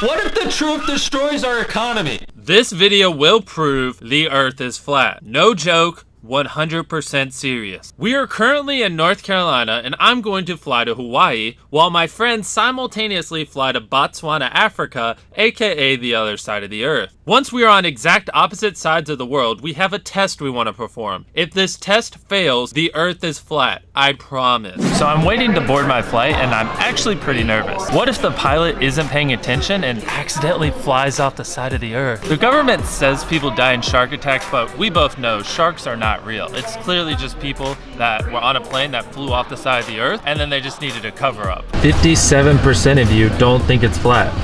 What if the truth destroys our economy? This video will prove the Earth is flat. No joke. 100% serious. We are currently in North Carolina and I'm going to fly to Hawaii while my friends simultaneously fly to Botswana, Africa, aka the other side of the earth. Once we are on exact opposite sides of the world, we have a test we want to perform. If this test fails, the earth is flat. I promise. So I'm waiting to board my flight and I'm actually pretty nervous. What if the pilot isn't paying attention and accidentally flies off the side of the earth? The government says people die in shark attacks, but we both know sharks are not real. It's clearly just people that were on a plane that flew off the side of the earth and then they just needed a cover up. 57% of you don't think it's flat.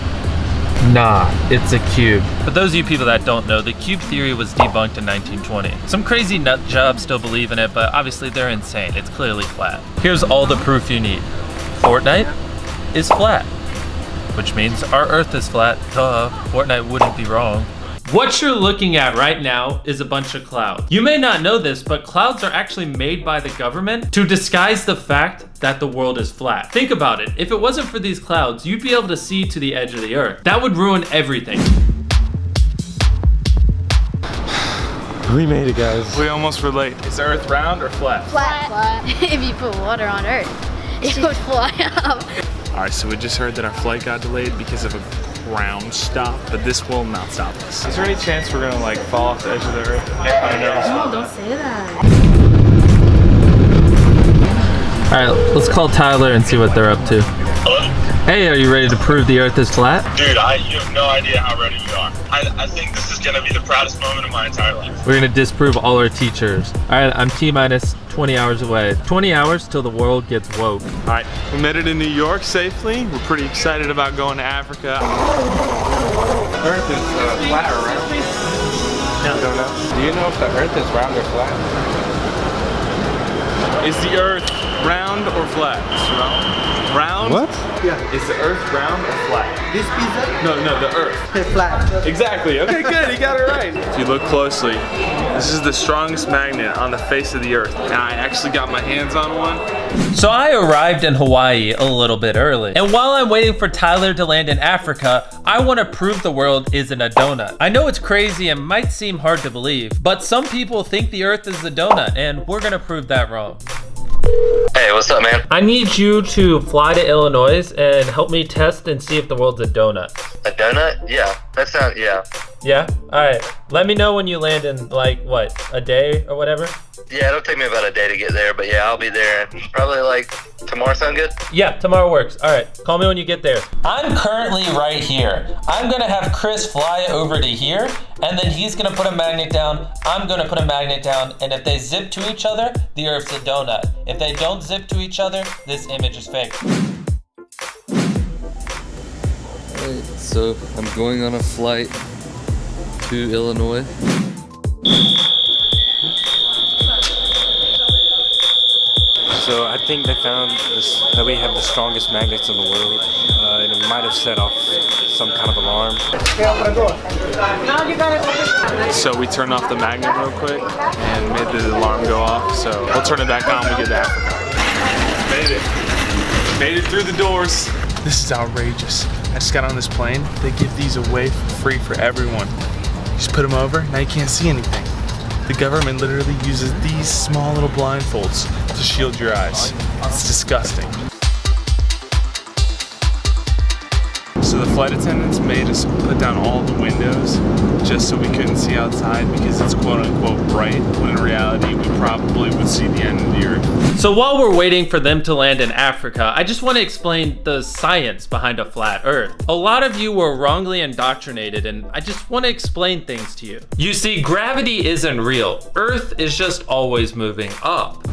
Nah, it's a cube. For those of you people that don't know, the cube theory was debunked in 1920. Some crazy nut jobs still believe in it, but obviously they're insane. It's clearly flat. Here's all the proof you need. Fortnite is flat, which means our earth is flat. Duh, Fortnite wouldn't be wrong. What you're looking at right now is a bunch of clouds. You may not know this, but clouds are actually made by the government to disguise the fact that the world is flat. Think about it. If it wasn't for these clouds, you'd be able to see to the edge of the earth. That would ruin everything. We made it, guys. We almost were late. Is the earth round or flat? Flat. If you put water on earth, it would fly up. All right, so we just heard that our flight got delayed because of a ground stop, but this will not stop us. Is there any chance we're gonna like fall off the edge of the earth? No, don't say that. All right, let's call Tyler and see what they're up to. Hello? Hey, are you ready to prove the earth is flat? Dude, you have no idea how ready you are. I think this is gonna be the proudest moment of my entire life. We're gonna disprove all our teachers. All right, I'm T-minus 20 hours away. 20 hours till the world gets woke. All right, we made it in New York safely. We're pretty excited about going to Africa. Earth is flat or round? No. Don't know. Do you know if the earth is round or flat? Is the earth round or flat? Round? What? Yeah. Is the earth round or flat? This pizza? No, the earth. It's flat. Exactly. Okay, good. You got it right. If you look closely, this is the strongest magnet on the face of the earth. And I actually got my hands on one. So I arrived in Hawaii a little bit early. And while I'm waiting for Tyler to land in Africa, I want to prove the world isn't a donut. I know it's crazy and might seem hard to believe, but some people think the earth is a donut, and we're gonna prove that wrong. Hey, what's up, man? I need you to fly to Illinois and help me test and see if the world's a donut. A donut? Yeah. That sounds, yeah. Yeah? Alright. Let me know when you land in, like, what, a day or whatever? Yeah, it'll take me about a day to get there, but yeah, I'll be there. Probably like tomorrow sound good? Yeah, tomorrow works. Alright, call me when you get there. I'm currently right here. I'm gonna have Chris fly over to here, and then he's gonna put a magnet down, I'm gonna put a magnet down, and if they zip to each other, the Earth's a donut. If they don't zip to each other, this image is fake. Alright, so I'm going on a flight to Illinois. So I think they found that we have the strongest magnets in the world, and it might have set off some kind of alarm. So we turned off the magnet real quick and made the alarm go off. So we'll turn it back on when we get to Africa. Made it. Made it through the doors. This is outrageous. I just got on this plane. They give these away for free for everyone. You just put them over, now you can't see anything. The government literally uses these small little blindfolds to shield your eyes. It's disgusting. So the flight attendants made us put down all the windows just so we couldn't see outside because it's quote unquote bright, when in reality we probably would see the end of the earth. So while we're waiting for them to land in Africa, I just want to explain the science behind a flat earth. A lot of you were wrongly indoctrinated and I just want to explain things to you. You see, gravity isn't real. Earth is just always moving up.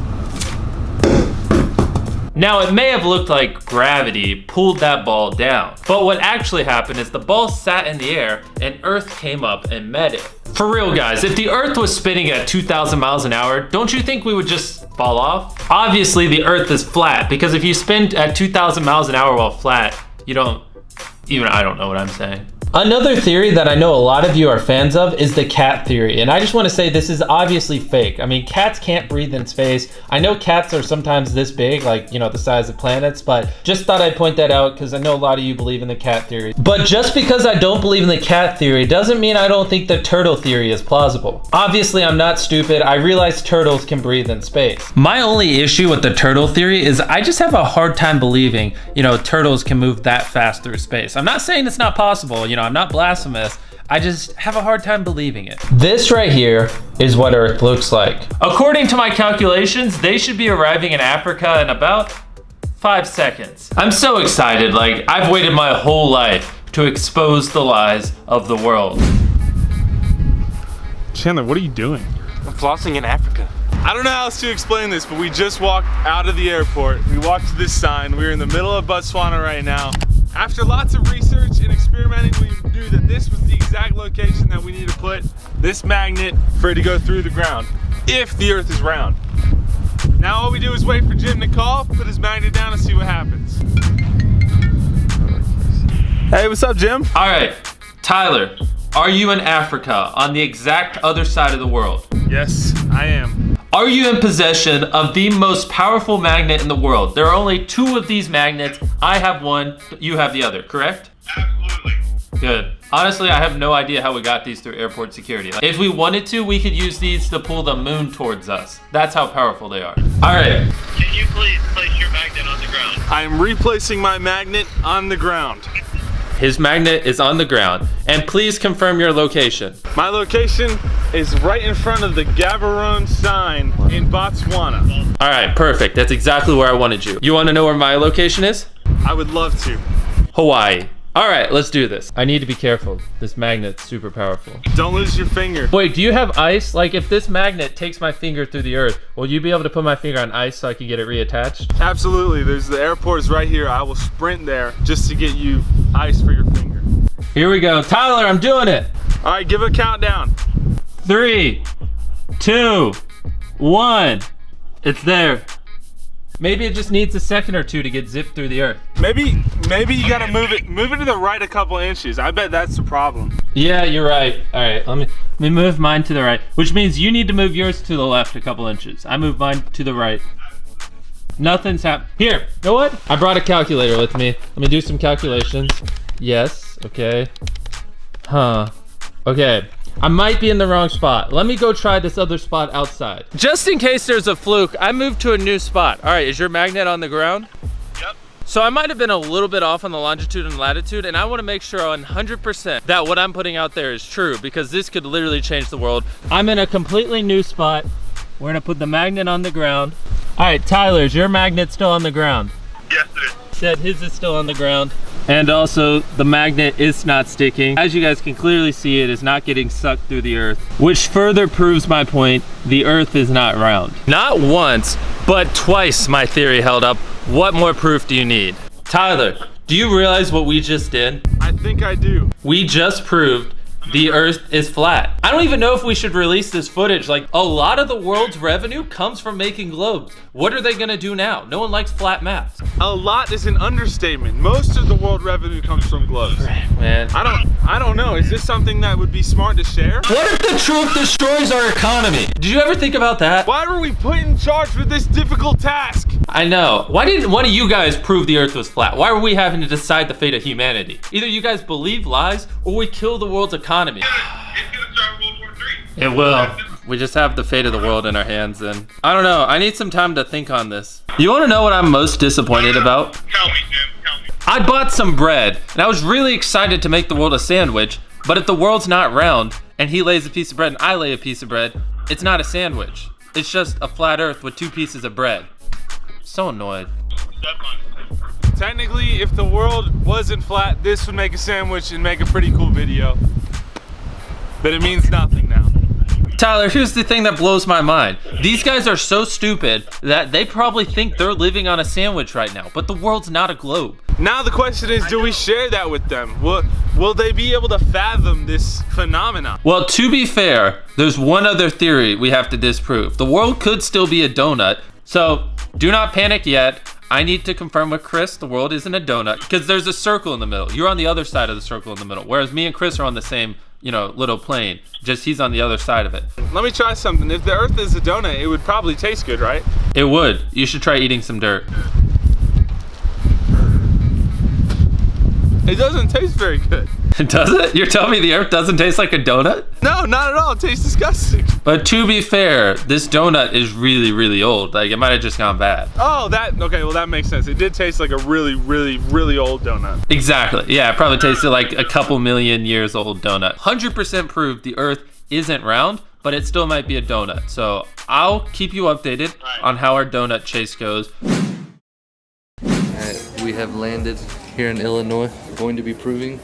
Now, it may have looked like gravity pulled that ball down, but what actually happened is the ball sat in the air and Earth came up and met it. For real, guys, if the Earth was spinning at 2,000 miles an hour, don't you think we would just fall off? Obviously, the Earth is flat, because if you spin at 2,000 miles an hour while flat, you don't, even I don't know what I'm saying. Another theory that I know a lot of you are fans of is the cat theory, and I just want to say this is obviously fake. I mean, cats can't breathe in space. I know cats are sometimes this big, like, you know, the size of planets, but just thought I'd point that out because I know a lot of you believe in the cat theory. But just because I don't believe in the cat theory doesn't mean I don't think the turtle theory is plausible. Obviously, I'm not stupid. I realize turtles can breathe in space. My only issue with the turtle theory is I just have a hard time believing, you know, turtles can move that fast through space. I'm not saying it's not possible, you know, I'm not blasphemous. I just have a hard time believing it. This right here is what Earth looks like. According to my calculations, they should be arriving in Africa in about 5 seconds. I'm so excited, like I've waited my whole life to expose the lies of the world. Chandler, what are you doing? I'm flossing in Africa. I don't know how else to explain this, but we just walked out of the airport. We walked to this sign. We're in the middle of Botswana right now. After lots of research and experimenting, we knew that this was the exact location that we need to put this magnet for it to go through the ground, if the Earth is round. Now all we do is wait for Jim to call, put his magnet down and see what happens. Hey, what's up, Jim? All right, Tyler, are you in Africa on the exact other side of the world? Yes, I am. Are you in possession of the most powerful magnet in the world? There are only 2 of these magnets. I have one, you have the other, correct? Absolutely. Good. Honestly, I have no idea how we got these through airport security. Like, if we wanted to, we could use these to pull the moon towards us. That's how powerful they are. All right. Can you please place your magnet on the ground? I am replacing my magnet on the ground. His magnet is on the ground. And please confirm your location. My location is right in front of the Gaborone sign in Botswana. All right, perfect. That's exactly where I wanted you. You want to know where my location is? I would love to. Hawaii. All right, let's do this. I need to be careful. This magnet's super powerful. Don't lose your finger. Wait, do you have ice? Like, if this magnet takes my finger through the earth, will you be able to put my finger on ice so I can get it reattached? Absolutely. There's the airport is right here. I will sprint there just to get you ice for your finger. Here we go. Tyler, I'm doing it. All right, give it a countdown. 3, 2, 1. It's there. Maybe it just needs a second or 2 to get zipped through the earth. Maybe you gotta move it to the right a couple inches. I bet that's the problem. Yeah, you're right. All right, let me move mine to the right, which means you need to move yours to the left a couple inches. I move mine to the right. Nothing's happened. Here, you know what? I brought a calculator with me. Let me do some calculations. Yes, okay. Huh, okay. I might be in the wrong spot. Let me go try this other spot outside. Just in case there's a fluke, I moved to a new spot. All right, is your magnet on the ground? Yep. So I might have been a little bit off on the longitude and latitude, and I want to make sure 100% that what I'm putting out there is true, because this could literally change the world. I'm in a completely new spot. We're gonna put the magnet on the ground. All right, Tyler, is your magnet still on the ground? Yes, it is. Said his is still on the ground. And also, the magnet is not sticking. As you guys can clearly see, it is not getting sucked through the earth, which further proves my point. The earth is not round. Not once, but twice my theory held up. What more proof do you need? Tyler, do you realize what we just did? I think I do. We just proved the earth is flat. I don't even know if we should release this footage. Like, a lot of the world's revenue comes from making globes. What are they gonna do now? No one likes flat maps. A lot is an understatement. Most of the world revenue comes from globes. Man. I don't know. Is this something that would be smart to share? What if the truth destroys our economy? Did you ever think about that? Why were we put in charge with this difficult task? I know. Why didn't one of you guys prove the earth was flat? Why were we having to decide the fate of humanity? Either you guys believe lies or we kill the world's economy. It's gonna start World War III. It will. We just have the fate of the world in our hands, and I don't know. I need some time to think on this. You want to know what I'm most disappointed about? Tell me, Jim. Tell me. I bought some bread, and I was really excited to make the world a sandwich, but if the world's not round, and he lays a piece of bread and I lay a piece of bread, it's not a sandwich. It's just a flat earth with 2 pieces of bread. So annoyed. Technically, if the world wasn't flat, this would make a sandwich and make a pretty cool video. But it means nothing now. Tyler, here's the thing that blows my mind. These guys are so stupid that they probably think they're living on a sandwich right now, but the world's not a globe. Now the question is, do we share that with them? Will they be able to fathom this phenomenon? Well, to be fair, there's one other theory we have to disprove. The world could still be a donut, so do not panic yet. I need to confirm with Chris the world isn't a donut because there's a circle in the middle. You're on the other side of the circle in the middle, whereas me and Chris are on the same, little plane. Just he's on the other side of it. Let me try something. If the Earth is a donut, it would probably taste good, right? It would. You should try eating some dirt. It doesn't taste very good. Does it? You're telling me the Earth doesn't taste like a donut? No, not at all. It tastes disgusting. But to be fair, this donut is really, really old. Like, it might have just gone bad. Oh, okay, well that makes sense. It did taste like a really, really, really old donut. Exactly. Yeah, it probably tasted like a couple million years old donut. 100% proof the Earth isn't round, but it still might be a donut. So I'll keep you updated on how our donut chase goes. Alright, we have landed here in Illinois. We're going to be proving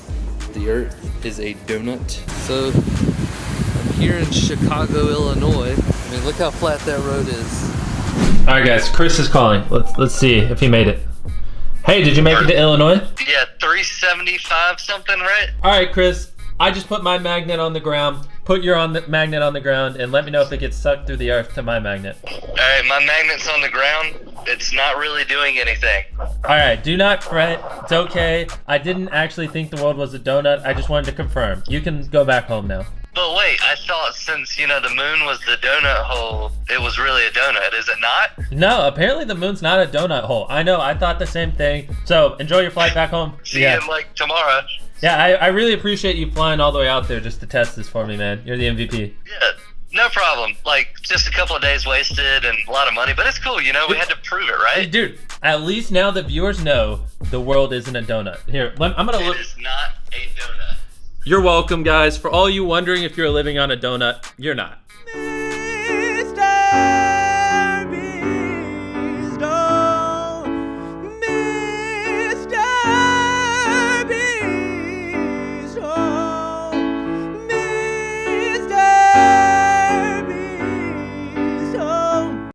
the Earth is a donut. So I'm here in Chicago, Illinois. I mean, look how flat that road is. All right, guys. Chris is calling. Let's see if he made it. Hey, did you make it to Illinois? Yeah, 375 something, right? All right, Chris. I just put my magnet on the ground. Put your magnet on the ground and let me know if it gets sucked through the Earth to my magnet. All right, my magnet's on the ground. It's not really doing anything. All right, do not fret. It's okay. I didn't actually think the world was a donut. I just wanted to confirm. You can go back home now. But wait, I thought since, the moon was the donut hole, it was really a donut, is it not? No, apparently the moon's not a donut hole. I know, I thought the same thing. So enjoy your flight back home. See you tomorrow. Yeah, I really appreciate you flying all the way out there just to test this for me, man. You're the MVP. Yeah, no problem. Just a couple of days wasted and a lot of money, but it's cool, we had to prove it, right? Dude, at least now the viewers know the world isn't a donut. Here, I'm gonna look. It is not a donut. You're welcome, guys. For all you wondering if you're living on a donut, you're not.